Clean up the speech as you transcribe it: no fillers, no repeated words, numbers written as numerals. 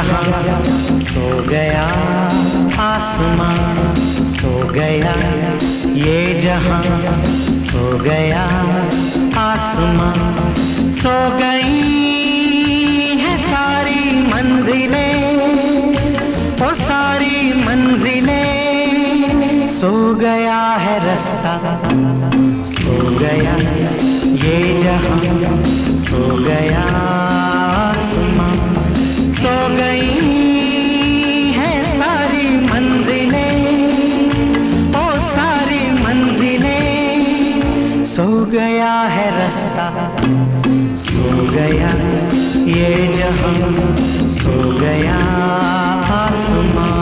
जहां सो गया, आसमां सो गया, ये जहां सो गया, आसमां सो गई है सारी मंजिलें, वो सारी मंजिलें, सो गया है रास्ता, सो गया ये जहां, सो गया आसमां, सो गई है सारी मंजिलें, ओ सारी मंजिलें, सो गया है रास्ता, सो गया ये जहां, सो गया आसमां।